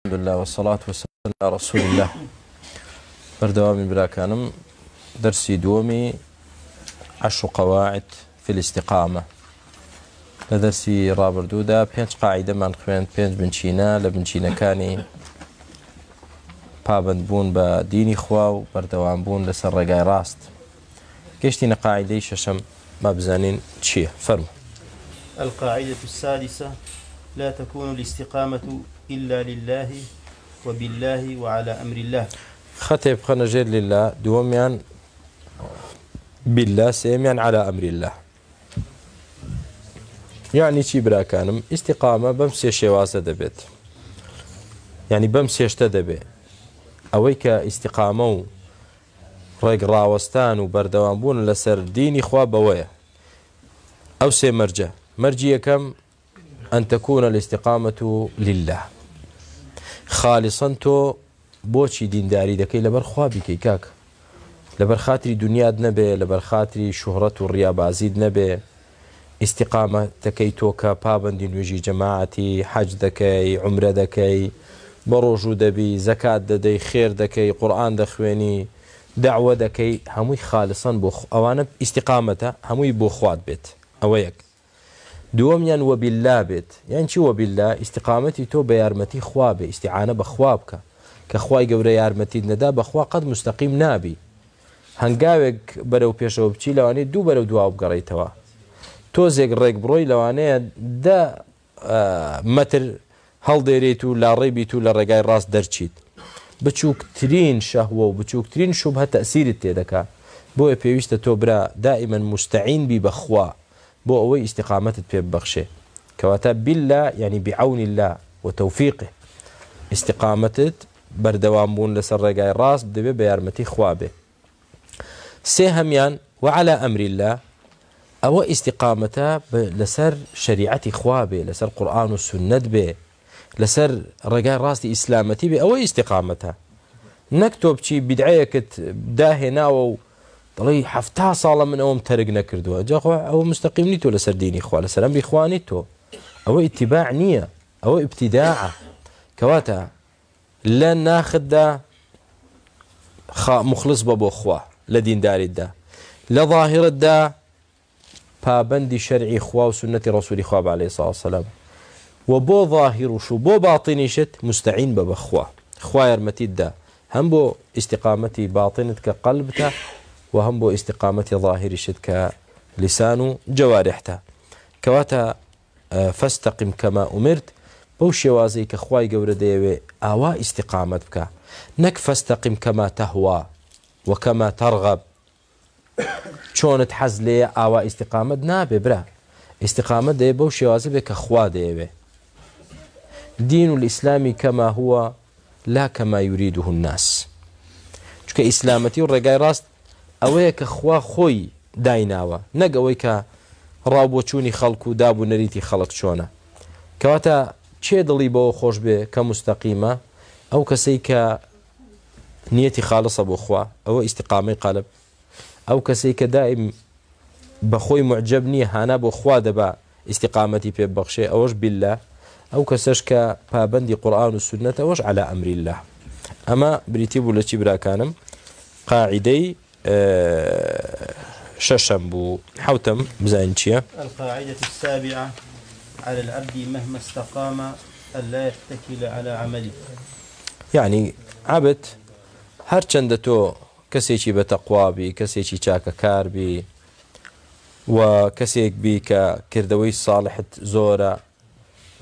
الحمد لله والصلاة والسلام على رسول الله. بردوامي براكانم درسي دومي 10 قواعد في الاستقامة. لدرسي رابردودا 5 قاعدة من خوين 5 بنشينا لبنشينا كاني پابند بوون بە دینی خوا و بەردەوام بوون لەسەر ڕێگای ڕاست. گەشتینە قاعدەی شەشەم با بزانین چییە؟ فەرموو. القاعدة السادسة: لا تكون الاستقامة إلا لله وبالله وعلى أمر الله. خطي بخنا جير لله، دوميان بالله، سيميان على أمر الله. يعني چی براکانم؟ استقامة بمسي شوازة دەبێت، يعني بمسيشتە دەبێت. ئەوەی کە ئیستیقامە و ڕێگڕاوەستان و بەردەوامبوون لەسەر دینی خوا بەوەیە. ئەو سێ مەرجە. مەرجی یەکەم ئەن تەکوونە الاستقامة لله. خالصاً تۆ بۆچی دینداری دەکەی؟ لەبەر خوا بیکەی کاک، لەبەر خاتری دنیاد نەبێ، لەبەر خاتری شوهرەت و ڕیابازید نەبێ. ئیستیقامەتەکەی تۆ کە پابەندی نوێژی جەماعەتی، حەج دەکەی، عومرە دەکەی، بە ڕۆژوو دەبی، زەکات دەدەی، خێر دەکەی، قورئان دەخوێنی، دەعوە دەکەی، هەمووی خالصاً بۆ ئەوانە ئیستیقامەتە، هەمووی بۆ خوات بێت. ئەوە یەک. دووەمیان وەبیللا بێت. یان چی وەبیللا؟ ئیستیقامەتی تۆ بە یارمەتی خوا بێ، ئیستیعانە بە خوا بکە، کە خوای گەورە یارمەتیت نەدا بەخوا قەت مستەقیم نابی. هەنگاوێک بەرەو پێشەوە بچی لەوانەیە دوو بەرەو دواوە بگەڕێیتەوە. تۆزێک ڕێک بڕۆی لەوانەیە 10 مەتر هەڵدێریت و لاڕێ بیت و لە ڕێگای ڕاست دەرچیت. بچووکترین شەهوە و بچووکترین شوبهە تەئسیرت تێ دەکات. بۆیە پێویستە تۆ برا دائیمەن مستعین بی بەخوا بۆ ئەوەی ئیستیقامەتت پێ ببەخشێ. کەواتە بالله یعنی بعون الله وتوفیقه. ئیستیقامەتت بەردەوام بوون لەسەر ڕێگای ڕاست دەبێت بە یارمەتی خوا بێ. سێ هەمیان وعلى ئەمر الله، ئەوە ئیستیقامەتە لەسەر شریعەتی خوا بێ، لەسەر قورئان و سونەت بێ، لەسەر ڕێگای ڕاستی ئیسلامەتی بێ. ئەوە ئیستیقامەتە. نەک تۆ بچی بیدعەیەکت داهێناوە و دەڵێی 70 ساڵە من ئەوم تەرک نەکردووە. جاخوا ئەوە مستەقیم نیت تۆ لەسەر دینی خوا، لەسەر ئەمری خوا نیت تۆ. ئەوە ئیتیباع نییە، ئەوە ئیبتیداعە. کەواتە لە ناخدا مخلص بە بۆ خوا لە دینداریتدا، لە ظاهرتدا پابەندی شەرعی خوا و سنەتی ڕەسوولی خوا عەلەیهی سڵاتو وسەلام، و بۆ ظاهرش و بۆ باتینیشت مستعین بە بەخوا. خوا یارمەتیتدا هەم بۆ ئیستیقامەتی باتینت کە قەلبتە و هەم بۆ ئیستیقامەتی ظاهریشت کە لیسان و جەوارحتە. کەواتە فەستەقیم کەما ئومرت، بەو شێوازەی کە خوای گەورە دەیەوێ ئاوا ئیستیقامەت بکە، نەک فەستەقیم کەما تەهوا و کەما تەرغەب. چۆنت حەز لێیە ئاوا ئیستیقامەت نابێ برا. ئیستیقامەت دەیە بەو شێوازە بێ کە خوا دەیەوێ. دین الئیسلامی کەما هو لا کەما یوریده الناس. چونکە ئیسلامەتی و ڕێگای ڕاست ئەوەیە کە خوا خۆی دایناوە، نەک ئەوەی کە ڕاوبۆچوونی خەڵک و دابوو نەریتی خەڵک چۆنە. کەواتە چێ دڵی بەوە خۆش بێ کە مستەقیمە؟ ئەو کەسەی کە نیەتی خالصە بۆ خوا، ئەوە ئیستیقامەی قەلب. ئەو کەسەی کە دائیم بەخۆی معجب نییە، هانا بۆ خوا دەبا ئیستیقامەتی پێ ببەخشێ، ئەوەش بالله. ئەو کەسەش کە پابەندی قورئان و سنەتە، ئەوەش عەلى ئەمر الله. ئەمە بریتی بوو لە چی براکانم؟ قاعدەی شەشەم بوو. حوتەم بزانین چییە؟ القاعدة السابعة: على العبد مهما استقام ألا يتكل على عمله. يعني عبد هەرچەندە تۆ کەسێکی بە تەقوا بی، کەسێکی چاکەکار بی و کەسێک بی کە کردەوەی ساڵحت زۆرە،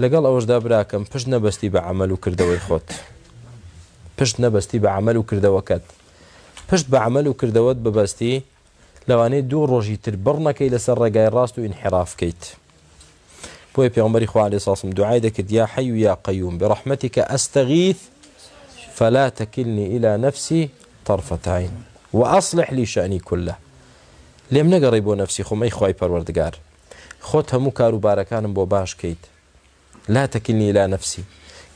لەگەڵ ئەوەشدا براکەم پشت نەبەستی بە عەمەل و کردەوەی خۆت، پشت نەبەستی بە عەمەل و کردەوەکەت. پشت بە عەمەل و کردەوەت ببەستی، لەوانەیە 2 ڕۆژی تر بڕنەکەی لەسەر ڕێگای ڕاست و ئینحراف کەیت. بۆیە پێغەمبەری خوا عەلەیهی سڵاتو وسەلام دوعای دەکرد: یا حەی و یا قەیوم برەحمەتیکە ئەستەغیث فلا تكلني إلى نفسي طرفة عين وأصلح لي شأني كله. لێم نەگەڕێی بۆ نفسی خۆم ئەی خوای پەروەردگار، خۆت هەموو کاروبارەکانم بۆ باش کەیت. لا تكلني إلى نفسي.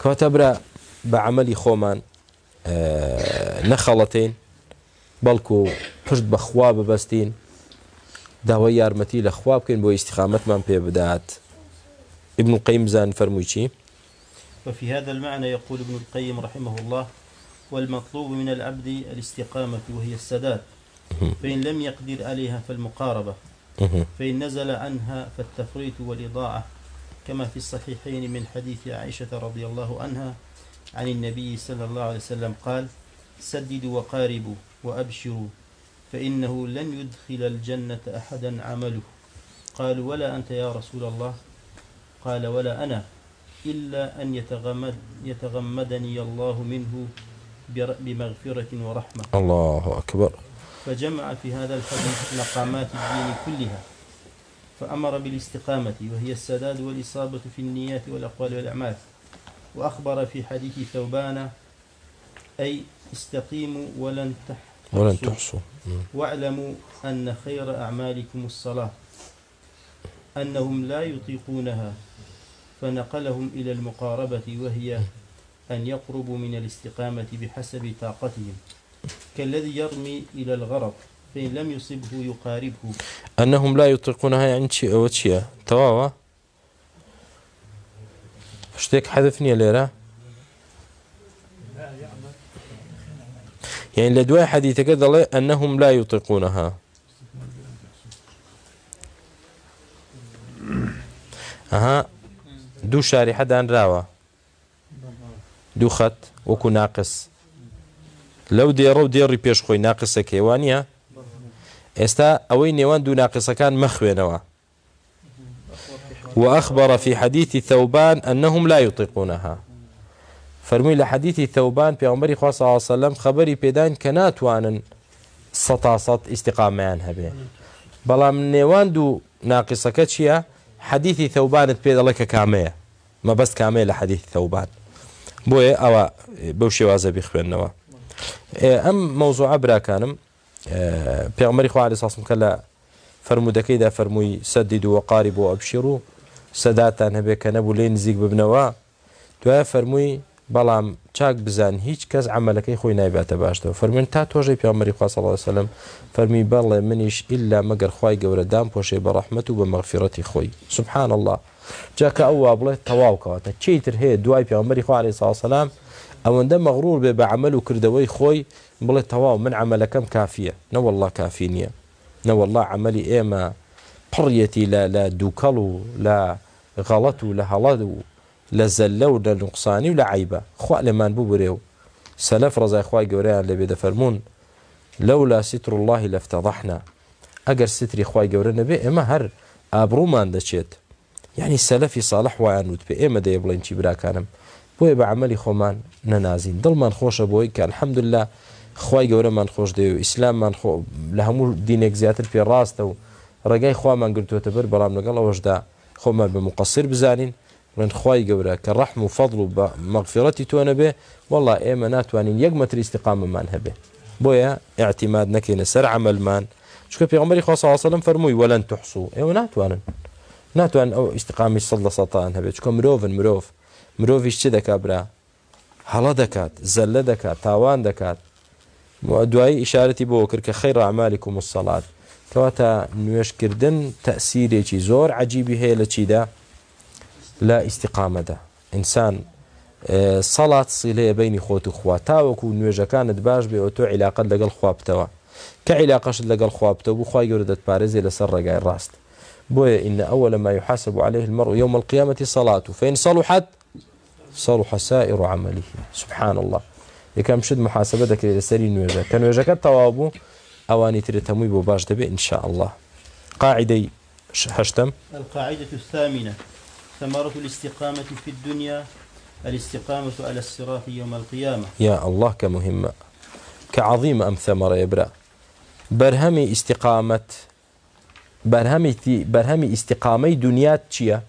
کەواتە برا بە عەمەلی خۆمان نەخەڵەتین، بەڵکو پشت بە خوا ببەستین، داوای یارمەتی لە خوا بکەین بۆ ئیستیقامەتمان پێ بدات. ابن القیم زان فەرمووی چی؟ وفي هذا المعنى يقول ابن القيم رحمه الله: والمطلوب من العبد الاستقامة وهي السداد، فإن لم يقدر عليها فالمقاربة، فإن نزل عنها فالتفريط والإضاعة، كما في الصحيحين من حديث عائشة رضي الله عنها عن النبي صلى الله عليه وسلم قال: سددوا وقاربوا وأبشروا، فإنه لن يدخل الجنة أحدا عمله. قالوا: ولا أنت يا رسول الله؟ قال: ولا أنا، إلا أن يتغمدني الله منه بمغفرة ورحمة. الله أكبر. فجمع في هذا الحديث مقامات الدين كلها، فأمر بالاستقامة وهي السداد والإصابة في النيات والأقوال والأعمال. وأخبر في حديث ثوبان: أي استقيموا ولن تحصوا، واعلموا أن خير أعمالكم الصلاة، أنهم لا يطيقونها، فنقلهم إلى المقاربة، وهي أن يقربوا من الاستقامة بحسب طاقتهم، كالذي يرمي إلى الغرض فإن لم يصبه يقاربه. أنهم لا يطيقونها يعني شيء أو شيء تواوا اشتيك حذفني ليرة يعني لدواء حديث كذا أنهم لا يطيقونها. دو شارحة دان راوة دو خط وكو ناقص لو ديرو ديري بيش خوي ناقصة كيوانيا استا اوي نيوان دو ناقصة كان مخوينوا. وأخبر في حديث ثوبان أنهم لا يطيقونها. فرمي لحديث ثوبان بيغمبري خواه صلى الله عليه وسلم خبري بيدان كنات وانن سطاسط استقاميان هبه بلا من نيوان دو ناقصة كتشيا حديث ثوبان تبيد لك كامية ما بس كامية لحديث ثوبان بوي أو بوشي وازا بيخوينوا. أم موضوع برا كانم بيغمبري خواه عليه الصلاة والسلام كلا فرمو دكيدا فرموي سددوا وقاربوا وابشروا سداتان هبه كنبو لين زيق ببنوا دوای فرموي بلام چاک بزان هیچ کس عملکی خوی نایبات باشتو. فرمون تا توجی پیامبری خدا صلی الله علیه وسلم فرمی بله منیش إلا مگر خوای گور دام پوشه برحمت و بمغفرتی خوی. سبحان الله. جاك أوابله تواوكاته تشيتر هي دواي پیامبری خدا علیه الصلاة والسلام أونده مغرور بعمل وكردوي خوي بله تواو من عملكم كافية نو والله كافينية نو والله عملي إيما قريتي لا دوكلو لا غلطو لا هلادو لا زلو لا نقصاني ولا عيبة خوا لمان بوبريو سلف رضا إخوائي قوريان اللي بيدا فرمون لولا ستر الله لافتضحنا أقر ستر إخوائي قورينا بي إما هر أبرو مان دشيت يعني السلفي صالح وعنود بي إما دا يبلين برا كانم بوي بعملي خومان ننازين دل من خوش بوي كالحمد لله إخوائي قوري من خوش ديو إسلام من خو لهمو دينيك زياتر في الراستو رقاي خوا من قلتو تبر برام نقل وجدا خو من بمقصر بزانين من خواي قورا كالرحم وفضل ومغفرتي تونا به والله إيما ناتوانين يقمتر استقامة مانها به بويا اعتماد نكينا سر عمل مان شكو بيغمبري خاصة صلى الله عليه وسلم فرموي ولن تحصوا ايو ناتوان او استقامي صلى سلطانها به شكو مروفيش چه دكا برا هلا دكات زل دكات تاوان دكات دعاي إشارتي بوكر كخير أعمالكم الصلاة كواتا نويش كردن تأثيري چي زور عجيبي هي لچي دا لا استقامة دا إنسان صلاة صلة بين خوت وخواتا وكو نوجا كانت باش بأوتو علاقة لقل خوابتوا كعلاقة لقل خوابتوا بخوا يوردت بارزي لسر رقاي الراست بويا إن أول ما يحاسب عليه المرء يوم القيامة صلاته فإن صلحت صلح سائر عمله. سبحان الله. يكام مشد محاسبتك لسري نوجا كان نوجا كالتوابو أواني ترتموي بباش دبي إن شاء الله. قاعدة هشتم القاعدة الثامنة ثمرة الاستقامة في الدنيا الاستقامة على الصراط يوم القيامة. يا الله كمهمة كعظيمة أم ثمرة يبرأ برهمي استقامة برهمي استقامي دنيات شيا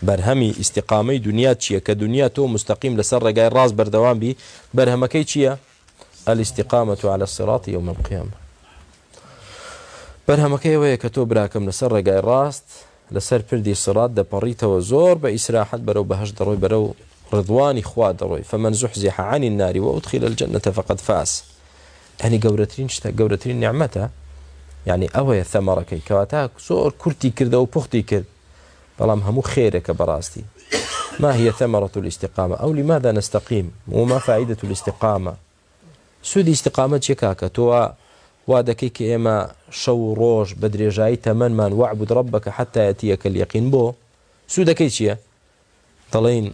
برهمي استقامي دنيات شيا كدنيا تو مستقيم لسر رقاي الراس بردوان بي برهمكي شيا الاستقامة على الصراط يوم القيامة برهمكي ويكتو براكم لسر رقاي الراس لسر پردی صراط ده پریتو زور به اسراحت برو بهش دروي برو رضواني خوا دروي فمن زحزح عن النار وادخل الجنة فقد فاز. يعني قورترين نعمتها يعني اوه ثمره كي كواتا زور كرتي كرده و پختي كرد بلام همو خيرك براستي ما هي ثمرة الاستقامة أو لماذا نستقيم وما فائدة الاستقامة؟ سودي استقامة شكاكة تو وادكيك إما شو روج بدري جاي تمن واعبد ربك حتى يأتيك اليقين بو سودكي شيء طلين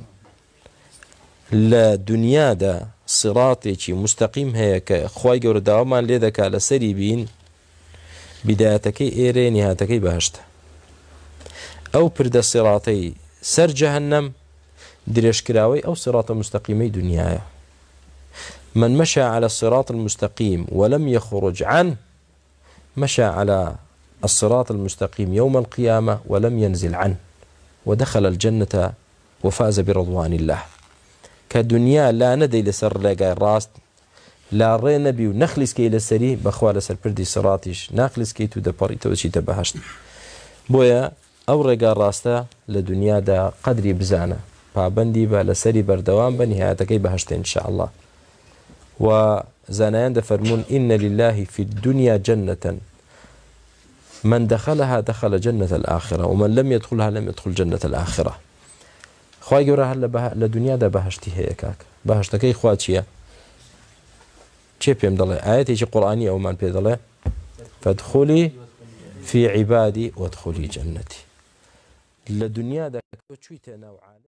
لدنيا دا صراطي مستقيم هيك خواي جور داومان لذاك على سريبين بدايتكي إيري نهايتكي بهشت أو برد الصراطي سر جهنم دريش كراوي أو صراط مستقيمي دنيايا من مشى على الصراط المستقيم ولم يخرج عنه مشى على الصراط المستقيم يوم القيامة ولم ينزل عنه ودخل الجنة وفاز برضوان الله كدنيا لا ندي لسر لاقى الراس لا ري نبي ونخلص كي لسري بخوال سر بردي صراطيش نخلص كي تدبري توشي تبهشت بويا أو رقا راستا لدنيا دا قدري بزانة فابندي با لسري بردوان بنهايتكي بهشت إن شاء الله وزانيان دفرمون إن لله في الدنيا جنة من دخلها دخل جنة الآخرة ومن لم يدخلها لم يدخل جنة الآخرة خواهي قرأ هلا لدنيا دا بهشتي هيكاك بهشتكي خواه چيا چه بيم دلي آياتي چه قرآنية أو من بيدلي فادخلي في عبادي وادخلي جنتي لدنيا دا چويته نوعا